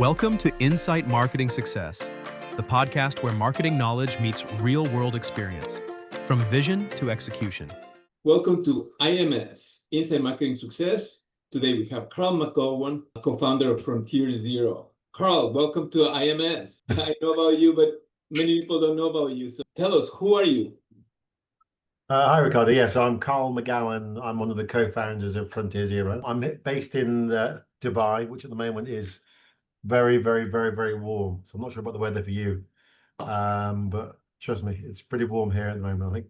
Welcome to Insight Marketing Success, the podcast where marketing knowledge meets real-world experience, from vision to execution. Welcome to IMS Insight Marketing Success. Today we have Karl McGowan, co-founder of Frontier Zero. Karl, welcome to IMS. I know about you, but many people don't know about you. So tell us, who are you? Hi, Ricardo. Yes, I'm Karl McGowan. I'm one of the co-founders of Frontier Zero. I'm based in Dubai, which at the moment is very, very, very, very warm. So I'm not sure about the weather for you, but trust me, it's pretty warm here at the moment.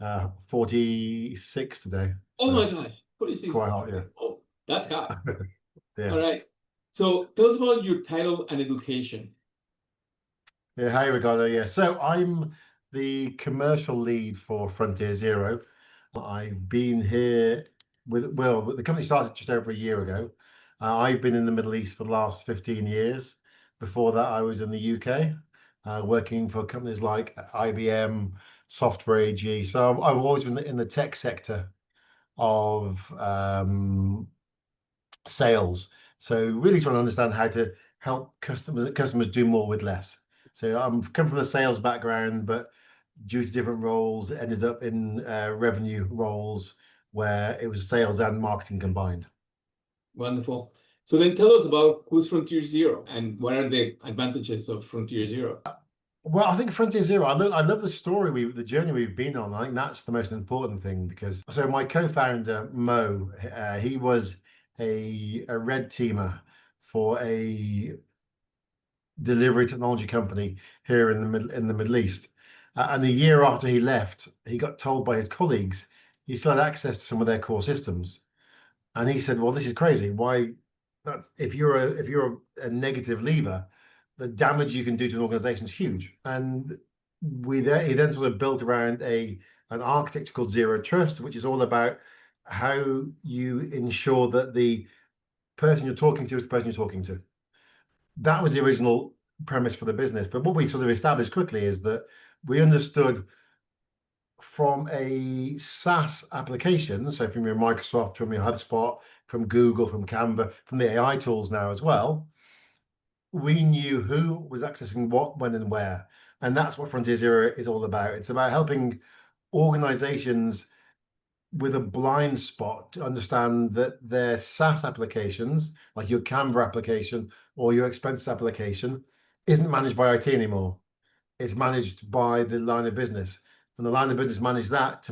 I think 46 today. Oh my gosh, 46. Quite hot, yeah. Oh, that's hot. Yes. All right. So tell us about your title and education. Yeah, hi, Ricardo. Yeah, so I'm the commercial lead for Frontier Zero. I've been here the company started just over a year ago. I've been in the Middle East for the last 15 years. Before that, I was in the UK, working for companies like IBM, Software AG. So I've always been in the tech sector of sales. So really trying to understand how to help customers do more with less. So I'm come from a sales background, but due to different roles, it ended up in revenue roles where it was sales and marketing combined. Wonderful. So then tell us about who's Frontier Zero and what are the advantages of Frontier Zero? Well, I think Frontier Zero, I love the story, the journey we've been on. I think that's the most important thing because, so my co-founder, Mo, he was a red teamer for a delivery technology company here in the Middle East. And a year after he left, he got told by his colleagues he still had access to some of their core systems. And he said, well, this is crazy. Why? If you're a negative lever, the damage you can do to an organization is huge. And he then sort of built around an architecture called Zero Trust, which is all about how you ensure that the person you're talking to is the person you're talking to. That was the original premise for the business. But what we sort of established quickly is that we understood from a SaaS application, so from your Microsoft, from your HubSpot, from Google, from Canva, from the AI tools now as well, we knew who was accessing what, when, and where. And that's what Frontier Zero is all about. It's about helping organizations with a blind spot to understand that their SaaS applications, like your Canva application or your expense application, isn't managed by IT anymore. It's managed by the line of business. And the line of business manage that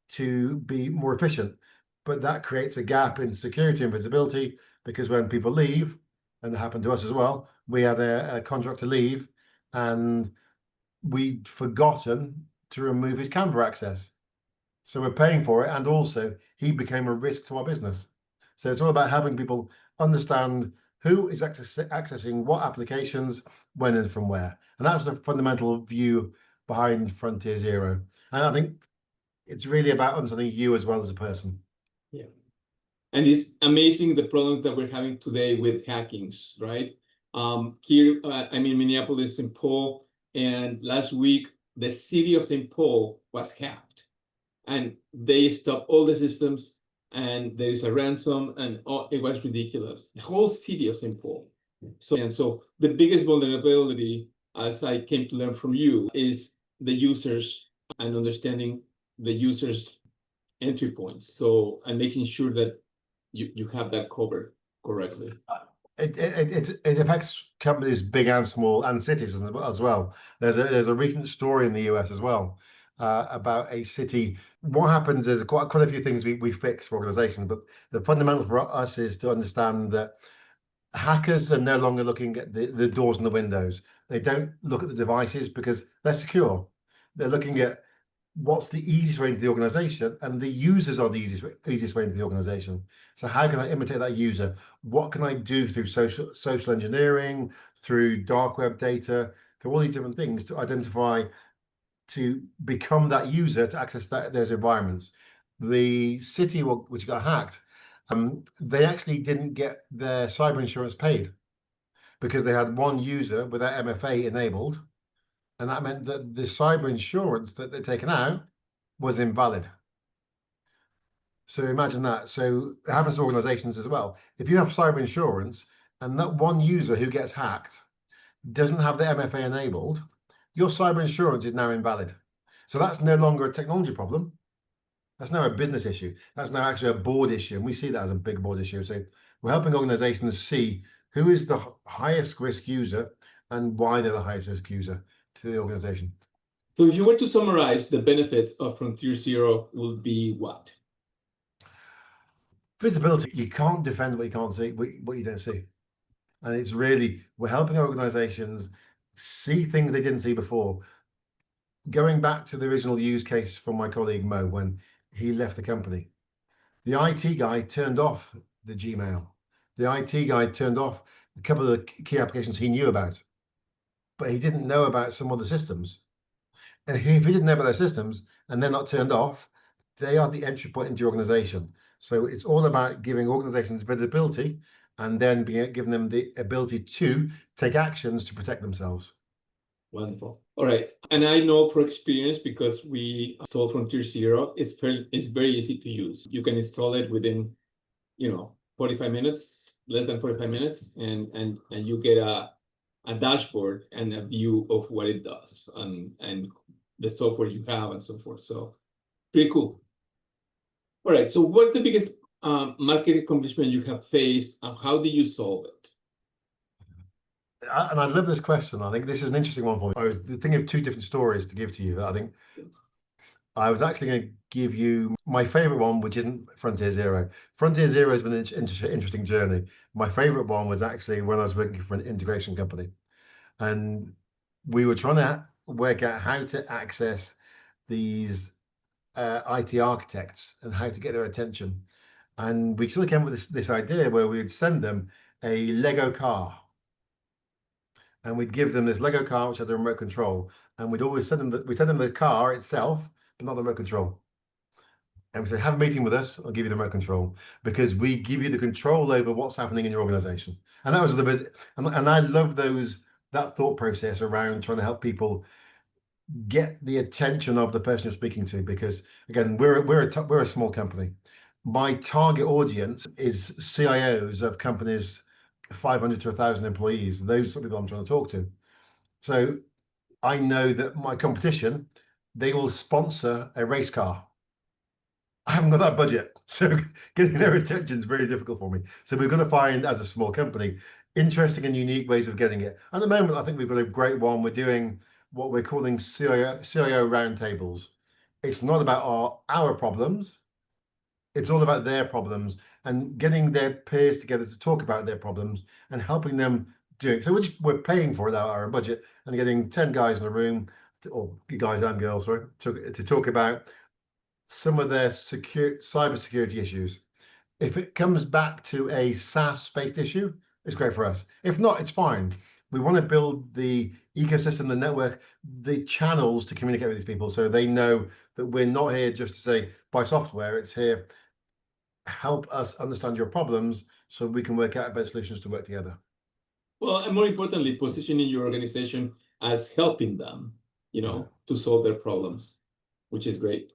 to be more efficient. But that creates a gap in security and visibility because when people leave, and it happened to us as well, we had a contractor leave and we'd forgotten to remove his Canva access. So we're paying for it, and also he became a risk to our business. So it's all about helping people understand who is accessing what applications, when and from where. And that's the fundamental view behind Frontier Zero. And I think it's really about understanding you as well as a person. Yeah. And it's amazing the problems that we're having today with hackings, right? Here, I'm in Minneapolis, St. Paul, and last week, the city of St. Paul was hacked. And they stopped all the systems, and there is a ransom, and it was ridiculous. The whole city of St. Paul. So the biggest vulnerability, as I came to learn from you, is the users and understanding the users' entry points. So and making sure that you have that covered correctly. It affects companies big and small and cities as well. There's a recent story in the US as well about a city. What happens is quite a few things we fix for organizations, but the fundamental for us is to understand that hackers are no longer looking at the doors and the windows. They don't look at the devices because they're secure. They're looking at what's the easiest way into the organization, and the users are the easiest way into the organization. So how can I imitate that user? What can I do through social engineering, through dark web data, through all these different things to identify, to become that user to access those environments? The city which got hacked, they actually didn't get their cyber insurance paid because they had one user with that MFA enabled, and that meant that the cyber insurance that they'd taken out was invalid. So imagine that. So it happens to organizations as well. If you have cyber insurance and that one user who gets hacked doesn't have the MFA enabled, your cyber insurance is now invalid. So that's no longer a technology problem. That's now a business issue. That's now actually a board issue. And we see that as a big board issue. So we're helping organizations see who is the highest risk user and why they're the highest risk user to the organization. So if you were to summarize, the benefits of Frontier Zero would be what? Visibility. You can't defend what you can't see, what you don't see. And it's really, we're helping organizations see things they didn't see before. Going back to the original use case from my colleague Mo, when he left the company, the IT guy turned off the Gmail. The IT guy turned off a couple of the key applications he knew about, but he didn't know about some other systems. And if he didn't know about those systems and they're not turned off, they are the entry point into your organization. So it's all about giving organizations visibility and then giving them the ability to take actions to protect themselves. Wonderful. All right. And I know for experience, because we installed Frontier Zero, it's very easy to use. You can install it within, 45 minutes, less than 45 minutes, and you get a dashboard and a view of what it does and the software you have and so forth. So pretty cool. All right. So what's the biggest market accomplishment you have faced, and how did you solve it? And I love this question. I think this is an interesting one for me. I was thinking of two different stories to give to you. I think I was actually going to give you my favorite one, which isn't Frontier Zero. Frontier Zero has been an interesting journey. My favorite one was actually when I was working for an integration company. And we were trying to work out how to access these IT architects and how to get their attention. And we sort of came up with this idea where we would send them a Lego car. And we'd give them this Lego car, which had a remote control. And we'd always send them the car itself, but not the remote control. And we say, have a meeting with us, I'll give you the remote control, because we give you the control over what's happening in your organization. And that was the visit. And I love that thought process around trying to help people get the attention of the person you're speaking to, because again, we're a small company. My target audience is CIOs of companies 500 to 1,000 employees. Those sort of people I'm trying to talk to. So I know that my competition, they will sponsor a race car. I haven't got that budget, so getting their attention is very difficult for me. So we're going to find, as a small company, interesting and unique ways of getting it. At the moment, I think we've got a great one. We're doing what we're calling CIO roundtables. It's not about our problems. It's all about their problems and getting their peers together to talk about their problems and helping them do it. So we're paying for it out of our own budget and getting 10 guys in a room, or guys and girls, sorry, to talk about some of their cybersecurity issues. If it comes back to a SaaS-based issue, it's great for us. If not, it's fine. We want to build the ecosystem, the network, the channels to communicate with these people so they know that we're not here just to say, buy software. It's here, help us understand your problems so we can work out better solutions to work together. Well, and more importantly, positioning your organization as helping them, to solve their problems, which is great.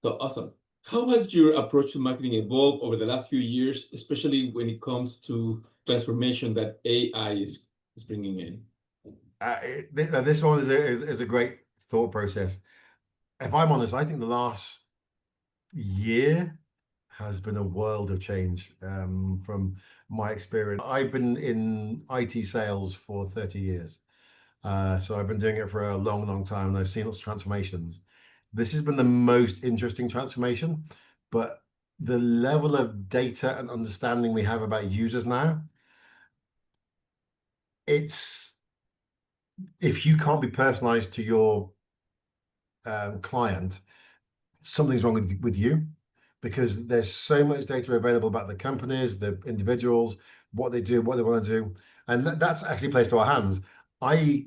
So awesome. How has your approach to marketing evolved over the last few years, especially when it comes to transformation that AI is bringing in? This one is a great thought process. If I'm honest, I think the last year has been a world of change from my experience. I've been in IT sales for 30 years. So I've been doing it for a long, long time, and I've seen lots of transformations. This has been the most interesting transformation, but the level of data and understanding we have about users now, if you can't be personalized to your client, something's wrong with you, because there's so much data available about the companies, the individuals, what they do, what they want to do. And that's actually placed to our hands. I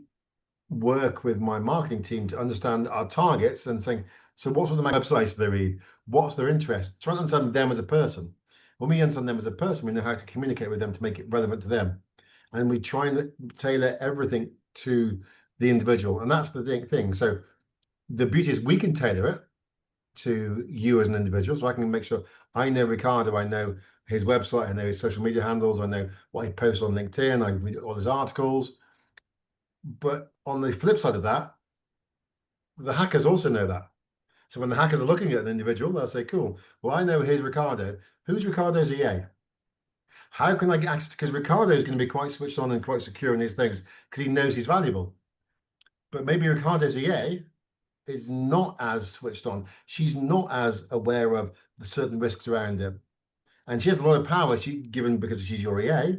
work with my marketing team to understand our targets and saying, so what sort of websites do they read? What's their interest? Trying to understand them as a person. When we understand them as a person, we know how to communicate with them to make it relevant to them. And we try and tailor everything to the individual. And that's the thing. So the beauty is we can tailor it to you as an individual. So I can make sure I know Ricardo, I know his website, I know his social media handles, I know what he posts on LinkedIn, I read all his articles. But on the flip side of that, the hackers also know that. So when the hackers are looking at an individual, they'll say, cool, well, I know here's Ricardo. Who's Ricardo's EA? How can I get access? Because Ricardo is going to be quite switched on and quite secure in these things because he knows he's valuable. But maybe Ricardo's EA is not as switched on. She's not as aware of the certain risks around it. And she has a lot of power, given because she's your EA,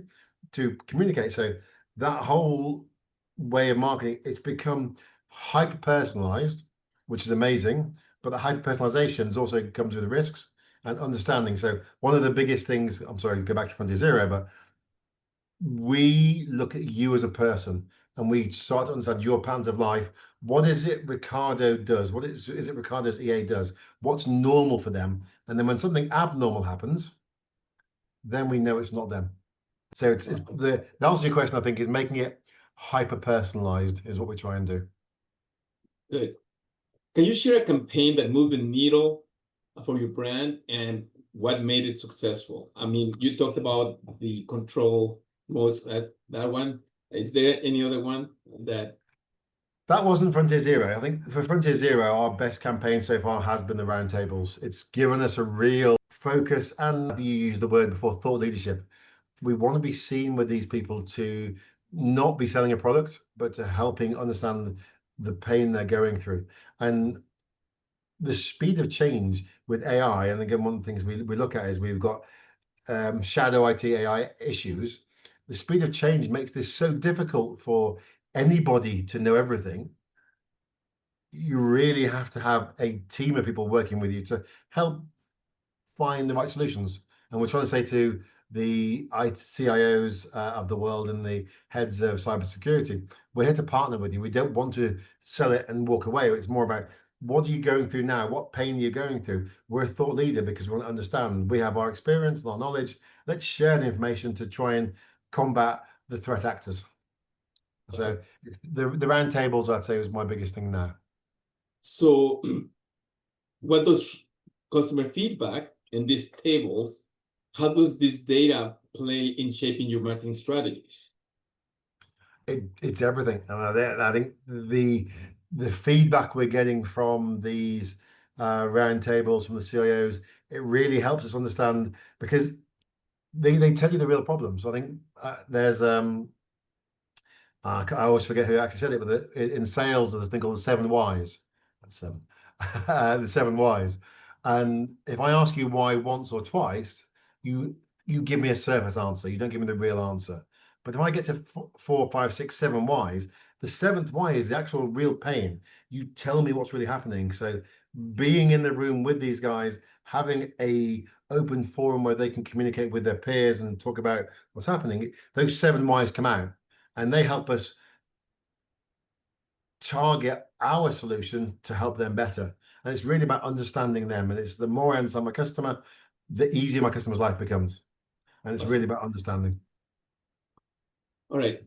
to communicate. So that whole way of marketing, it's become hyper personalized, which is amazing. But the hyper personalization also comes with risks and understanding. So one of the biggest things, I'm sorry to go back to Frontier Zero, but we look at you as a person and we start to understand your patterns of life. What is it Ricardo does? What is it Ricardo's EA does? What's normal for them? And then when something abnormal happens, then we know it's not them. So it's the answer to your question, I think, is making it hyper personalized is what we try and do. Good. Can you share a campaign that moved the needle for your brand and what made it successful? I mean, you talked about the control most that one. Is there any other one that? That wasn't Frontier Zero. I think for Frontier Zero, our best campaign so far has been the roundtables. It's given us a real focus, and you used the word before, thought leadership. We want to be seen with these people to not be selling a product, but to helping understand the pain they're going through. And the speed of change with AI, and again, one of the things we look at is we've got shadow IT AI issues. The speed of change makes this so difficult for anybody to know everything. You really have to have a team of people working with you to help find the right solutions. And we're trying to say to the CIOs of the world and the heads of cybersecurity, we're here to partner with you. We don't want to sell it and walk away. It's more about, what are you going through now? What pain are you going through? We're a thought leader because we want to understand. We have our experience and our knowledge. Let's share the information to try and combat the threat actors. So the roundtables, I'd say, was my biggest thing now. So what does customer feedback in these tables, how does this data play in shaping your marketing strategies? It's everything. And I think the feedback we're getting from these roundtables, from the CIOs, it really helps us understand, because they tell you the real problems. I think there's I always forget who actually said it, but in sales there's a thing called the 7 whys. That's 7. The 7 whys. And if I ask you why once or twice, you give me a surface answer. You don't give me the real answer. But if I get to 4, 5, 6, 7 whys, the 7th why is the actual real pain. You tell me what's really happening. So being in the room with these guys, having a open forum where they can communicate with their peers and talk about what's happening, those 7 whys come out and they help us target our solution to help them better. And it's really about understanding them. And it's the more I understand my customer, the easier my customer's life becomes. And it's really about understanding. All right.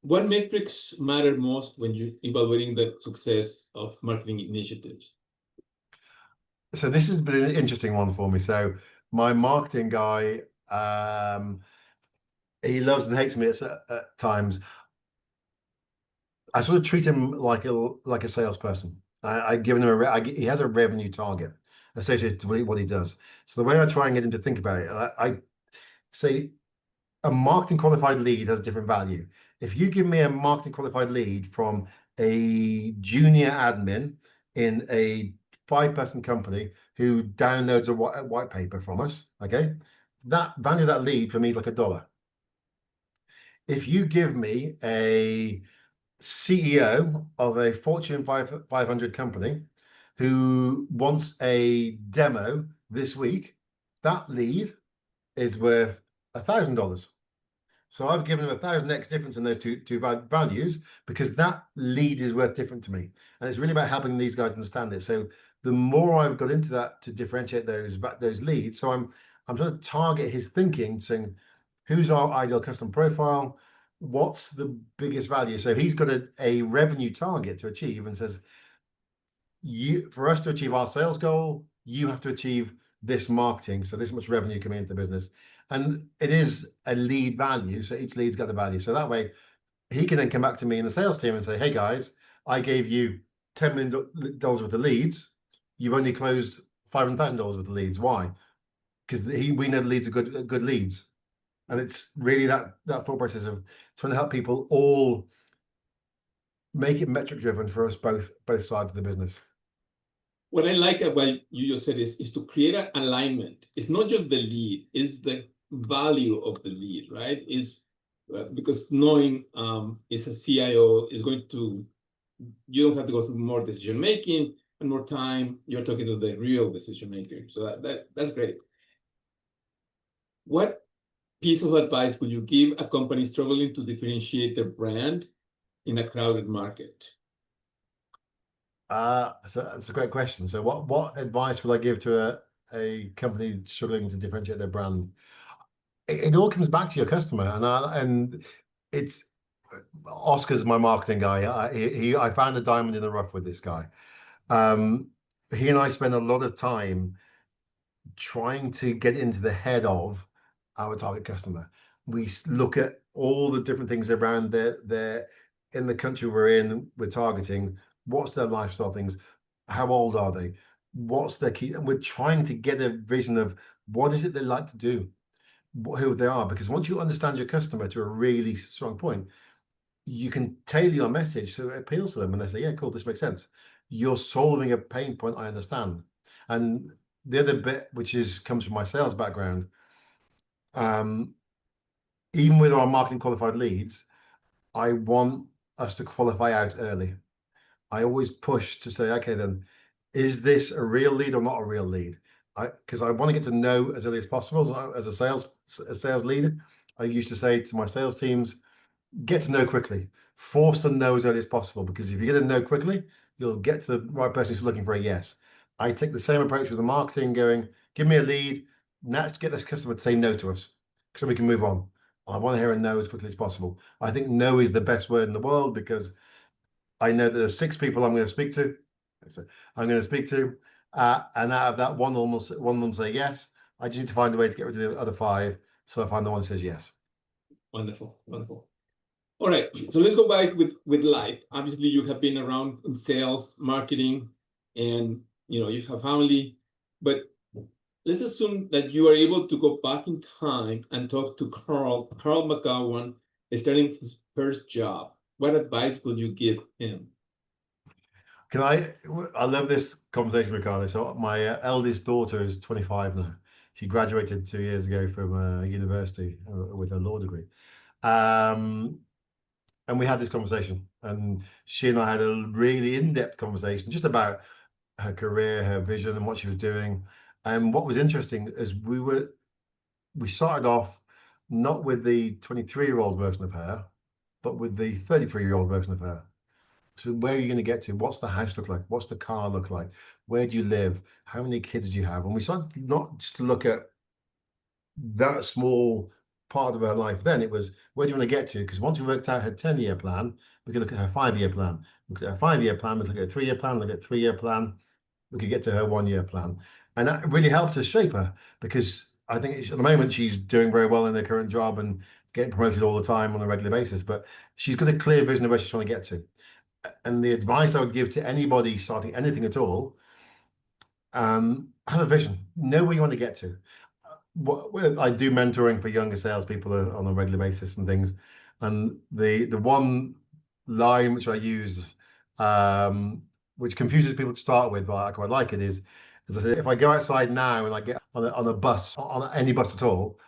What metrics matter most when you're evaluating the success of marketing initiatives? So this has been an interesting one for me. So my marketing guy, he loves and hates me at times. I sort of treat him like a salesperson. I've given him he has a revenue target associated with what he does. So the way I try and get him to think about it, I say a marketing qualified lead has different value. If you give me a marketing qualified lead from a junior admin in a 5-person company who downloads a white paper from us, okay, that value of that lead for me is like $1. If you give me a CEO of a Fortune 500 company who wants a demo this week, that lead is worth $1,000. So I've given them 1,000x difference in those two values, because that lead is worth different to me. And it's really about helping these guys understand it. So the more I've got into that to differentiate those leads, so I'm trying to target his thinking, saying, who's our ideal customer profile? What's the biggest value? So he's got a revenue target to achieve and says, for us to achieve our sales goal, you have to achieve this marketing, so this much revenue coming into the business. And it is a lead value, so each lead's got the value. So that way he can then come back to me in the sales team and say, hey guys, I gave you $10 million worth of leads. You've only closed $500,000 worth of leads. Why? Because we know the leads are good leads. And it's really that thought process of trying to help people all make it metric driven for us both sides of the business. What I like about you just said is to create an alignment. It's not just the lead, it's the value of the lead, right? Because knowing is a CIO is going to, you don't have to go through more decision making and more time. You're talking to the real decision maker. So that's great. What piece of advice would you give a company struggling to differentiate their brand in a crowded market? So that's a great question. So what advice would I give to a company struggling to differentiate their brand? It all comes back to your customer, and it's Oscar's my marketing guy. I found a diamond in the rough with this guy. He and I spend a lot of time trying to get into the head of our target customer. We look at all the different things around their in the country we're targeting. What's their lifestyle things? How old are they? What's their key? And we're trying to get a vision of what is it they like to do, who they are. Because once you understand your customer to a really strong point, you can tailor your message so it appeals to them, and they say, "Yeah, cool, this makes sense. You're solving a pain point I understand." And the other bit, which comes from my sales background, even with our marketing qualified leads, I want us to qualify out early. I always push to say, okay, then, is this a real lead or not a real lead? Because I want to get to know as early as possible. As a sales leader, I used to say to my sales teams, get to know quickly. Force them to know as early as possible, because if you get to know quickly, you'll get to the right person who's looking for a yes. I take the same approach with the marketing, going, give me a lead. Now let's get this customer to say no to us, so we can move on. I want to hear a no as quickly as possible. I think no is the best word in the world, because I know that there's 6 people I'm going to speak to. So I'm going to speak to, and out of that, one of them say yes. I just need to find a way to get rid of the other 5, so I find the one who says yes. Wonderful, wonderful. All right, so let's go back with life. Obviously, you have been around in sales, marketing, and you have family. But let's assume that you are able to go back in time and talk to Karl McGowan, starting his first job. What advice would you give him? I love this conversation, Ricardo. So my eldest daughter is 25 now. She graduated 2 years ago from university with a law degree. And we had this conversation, and she and I had a really in-depth conversation just about her career, her vision, and what she was doing. And what was interesting is we started off not with the 23-year-old version of her, but with the 33-year-old version of her. So where are you going to get to? What's the house look like? What's the car look like? Where do you live? How many kids do you have? And we started not just to look at that small part of her life. Then it was, where do you want to get to? Because once we worked out her 10-year plan, we could look at her 5-year plan. Look at her 5-year plan, we could look at a 3-year plan, look at a 3-year plan. We could get to her 1-year plan. And that really helped us shape her, because I think at the moment she's doing very well in her current job and getting promoted all the time on a regular basis, but she's got a clear vision of where she's trying to get to. And the advice I would give to anybody starting anything at all, have a vision, know where you want to get to. I do mentoring for younger salespeople on a regular basis and things, and the one line which I use, which confuses people to start with, but I quite like it, is I say, if I go outside now and I get on a bus, on any bus at all,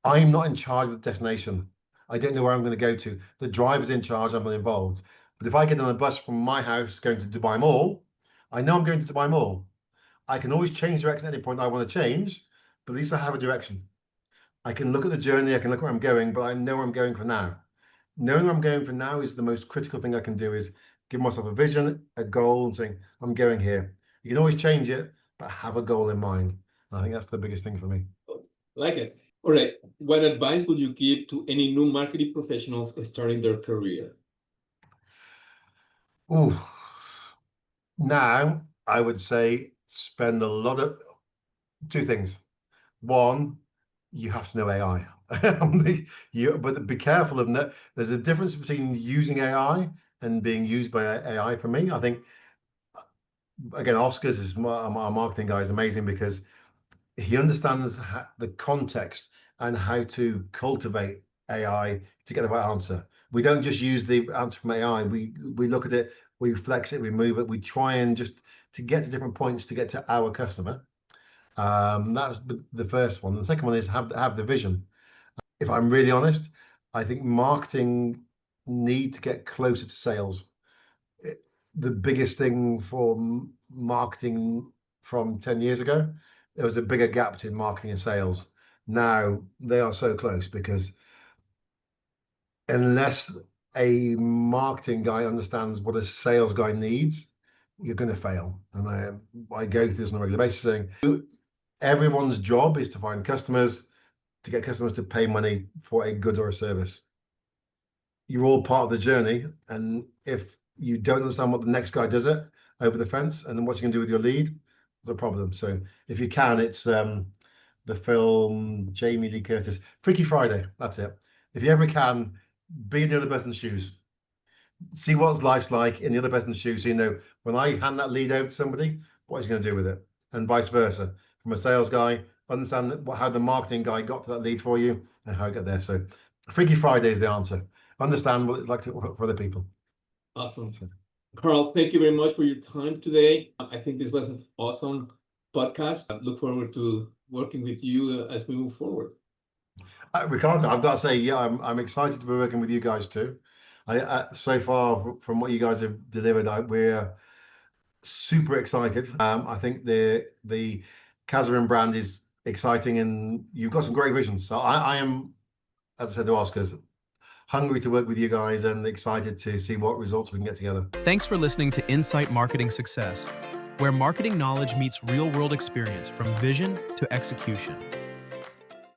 I'm not in charge of the destination. I don't know where I'm going to go to. The driver's in charge, I'm not involved. But if I get on a bus from my house going to Dubai Mall, I know I'm going to Dubai Mall. I can always change direction at any point I want to change, but at least I have a direction. I can look at the journey, I can look where I'm going, but I know where I'm going for now. Knowing where I'm going for now is the most critical thing I can do, is give myself a vision, a goal, and saying, I'm going here. You can always change it, but have a goal in mind. And I think that's the biggest thing for me. Like it. All right. What advice would you give to any new marketing professionals starting their career? Now, I would say spend a lot of Two things. One, you have to know AI. But be careful of that. There's a difference between using AI and being used by AI. For me, I think, again, Oscars is my marketing guy is amazing because he understands the context and how to cultivate AI to get the right answer. We don't just use the answer from AI. We look at it, we flex it, we move it, we try and just to get to different points to get to our customer. That's the first one. The second one is have the vision. If I'm really honest, I think marketing need to get closer to sales. The biggest thing for marketing from 10 years ago, there was a bigger gap between marketing and sales. Now they are so close because unless a marketing guy understands what a sales guy needs, you're going to fail. And I go through this on a regular basis saying everyone's job is to find customers, to get customers to pay money for a good or a service. You're all part of the journey. And if you don't understand what the next guy does it over the fence and then what you can do with your lead, there's a problem. So if you can, it's the film Jamie Lee Curtis, Freaky Friday. That's it. If you ever can, be in the other person's shoes. See what life's like in the other person's shoes. So you know, when I hand that lead over to somebody, what he's going to do with it, and vice versa. From a sales guy, understand how the marketing guy got to that lead for you and how it got there. So Freaky Friday is the answer. Understand what it's like to work for other people. Awesome. Karl, thank you very much for your time today. I think this was an awesome podcast. I look forward to working with you as we move forward. Ricardo, I've got to say, yeah, I'm excited to be working with you guys too. So far from what you guys have delivered, we're super excited. I think the Kazarin brand is exciting, and you've got some great visions. So I am, as I said to Oscars, hungry to work with you guys and excited to see what results we can get together. Thanks for listening to Insight Marketing Success, where marketing knowledge meets real-world experience from vision to execution.